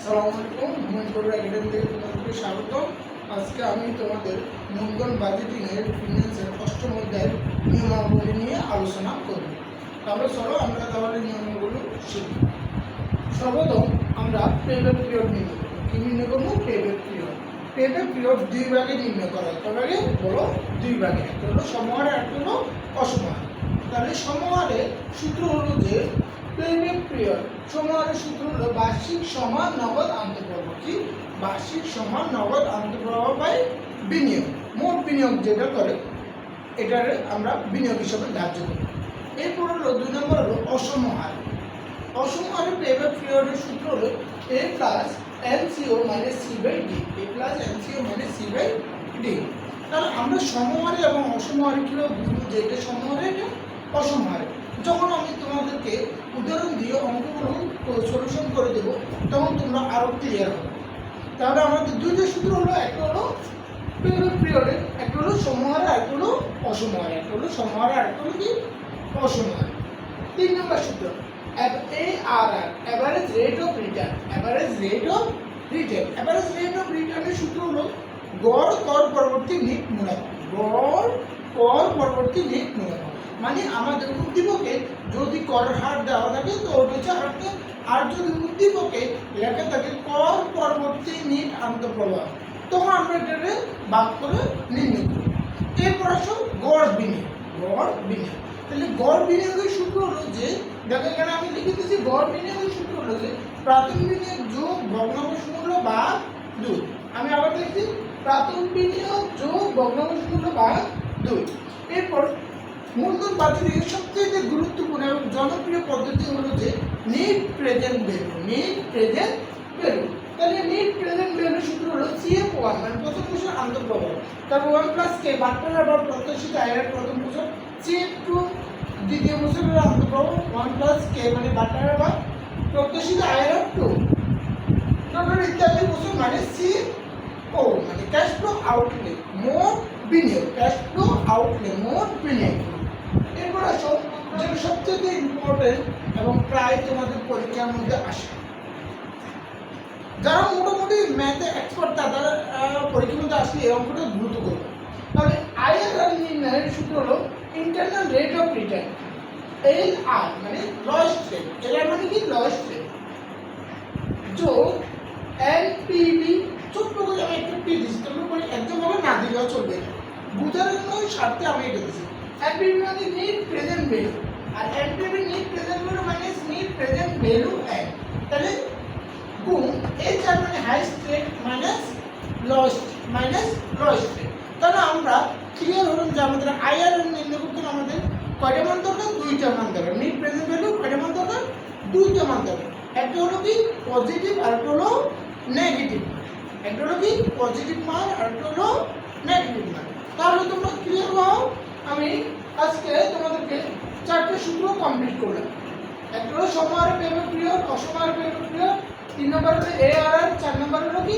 আসসালামু আলাইকুম। হুমায়ুন কবির একাডেমি থেকে তোমাদেরকে স্বাগত। আজকে আমি তোমাদের মূলধন বাজেটিংয়ের ফিন্যান্সের অষ্টম অধ্যায়ের নিয়মাবলী নিয়ে আলোচনা করব। তাহলে চলো আমরা তাহলে নিয়মগুলো শিখি। সর্বপ্রথম আমরা পেব্যাক পিরিয়ড নির্ণয় করব। কি নির্ণয় করবো? Payback period. পেব্যাক পিরিয়ড দুই ভাগে নির্ণয় করা হয়। কয় ভাগে বলো? দুই ভাগে। একটা হলো সমহার আর একটা হলো অসমহার। তাহলে সমহারের সূত্র হলো যে পেব্যাক পিরিয়ড সমহারের সূত্র হলো বার্ষিক সমান নগদ আন্তঃপ্রবাহ। কি? বার্ষিক সমান নগদ আন্তঃপ্রবাহ বাই বিনিয়োগ। মোট বিনিয়োগ যেটা করে এটার আমরা বিনিয়োগ হিসাবে ধার্য করি। এরপর হলো 2 নম্বর হলো অসমহার। অসমহারের পেব্যাক পিরিয়ডের সূত্র হলো a plus NCO minus C by D। a plus NCO minus C by D। তাহলে আমরা সমহারে এবং অসমহারে কিভাবে বুঝবো যে এটা সমহারে এটা অসমহারে? যখন আমি তোমাদেরকে উদাহরণ দিয়ে অঙ্কগুলো সলিউশন করে দেব তখন তোমরা আরো ক্লিয়ার হবে। তাহলে আমাদের দুইটা সূত্র হলো, একটা হলো পেব্যাক পিরিয়ডের, একটা হলো সমহারে আর একটা হলো অসমহারে। একটা হলো সমহারে আর একটা হলো কি অসমহারে। 3 নম্বর সূত্র ARR, average rate of return. Average rate of return. Average rate of রিটার্নের সূত্র হলো গড় কর পরবর্তী নিট মুনাফা। গড় কর পরবর্তী নিট মুনাফা মানে আমাদের উদ্দীপকে যদি করের হার দেওয়া থাকে তো ওটা হচ্ছে হারটা, আর যদি উদ্দীপকে লেখা থাকে কর পরবর্তী নিট আন্তঃপ্রবাহ তখন আমরা এটাকে ভাগ করে নির্ণয় করি। এরপর আসো গড় বিনিয়োগ। গড় বিনিয়োগ। তাহলে গড় বিনিয়োগের সূত্র হলো যে দেখো এখানে আমি লিখে দিয়েছি গড় বিনিয়োগের সূত্র হলো যে প্রাথমিক বিনিয়োগ যোগ ভগ্নাংশ মূল্য ভাগ 2। আমি আবার দেখছি প্রাথমিক বিনিয়োগ যোগ ভগ্নাংশ মূল্য ভাগ 2। এরপর মূলধন বাজেটের সবচেয়ে গুরুত্বপূর্ণ এবং জনপ্রিয় পদ্ধতি হলো যে net present value. Net present value. তাহলে নেট প্রেজেন্ট ভ্যালুর সূত্র হলো CF1 মানে প্রথম বছর আন্তঃপ্রবাহ, তারপর 1 + K বাট্টার আবার প্রত্যাশিত আয়ের প্রথম বছর, CF2 দ্বিতীয় বছরের আন্তঃপ্রবাহ, 1 + K মানে বাট্টার আবার প্রত্যাশিত আয়ের 2 টোটাল ইত্যাদি বছর মানে CFO মানে ক্যাশ ফ্লো আউটলে মোট বিনিয়োগ। ক্যাশ ফ্লো আউটলে মোট বিনিয়োগ। এরপর আসো যেটা সবচেয়ে ইম্পর্টেন্ট এবং প্রায় তোমাদের পরীক্ষার মধ্যে আসে, যারা মোটামুটি ম্যাথে এক্সপার্ট তারা পরীক্ষার মধ্যে আসলে এই অঙ্কটা দ্রুত করবে। তাহলে IRR নির্ণয়ের সূত্র হলো internal rate of return. LR মানে লয়েস্ট রেট। LR মানে কি? লয়েস্ট রেট যোগ NPV। ছোট্ট করে আমি একটা পি দিচ্ছি, তোমরা করে একদম ভাবে না দিলেও চলবে, বুঝার জন্য স্বার্থে আমি এটা দিচ্ছি। NPV মানে নেট প্রেজেন্ট ভ্যালু, আর NPV নেট প্রেজেন্ট ভ্যালু মানে নেট প্রেজেন্ট ভ্যালু এক। তাহলে গুণ HR মানে highest rate minus lowest rate. তাহলে আমরা ক্লিয়ার হলাম যে আমাদের IRR নির্ণয় করতে আমাদের কয়টা মান দরকার? 2টা মান দরকার। নেট প্রেজেন্ট ভ্যালু কয়টা মান দরকার? 2টা মান দরকার। একটা হলো কি পজিটিভ আর একটা হলো নেগেটিভ। একটা হলো কি পজিটিভ মান আর একটা হলো নেগেটিভ মান। তাহলে তোমরা ক্লিয়ার হও। আমি আজকে তোমাদেরকে 4টে সূত্র কমপ্লিট করলাম। একটা হলো সমহারে পেব্যাক পিরিয়ড, অসমহারে পেব্যাক পিরিয়ড, 3 নম্বর হলো ARR, 4 নম্বর হলো কি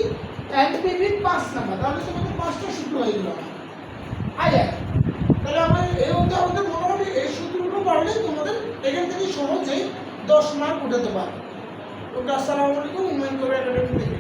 NPV, 5 নম্বর। তাহলে তোমাদের 5টা সূত্র হয়ে গেল IRR। তাহলে আমার এই অধ্যায়ে আমাদের মোটামুটি এই সূত্রগুলো পারলে তোমাদের এখান থেকে সহজেই 10 মার্ক উঠাতে পারবে। ওকে, আসসালামু আলাইকুম। হুমায়ুন কবির একাডেমি থেকে।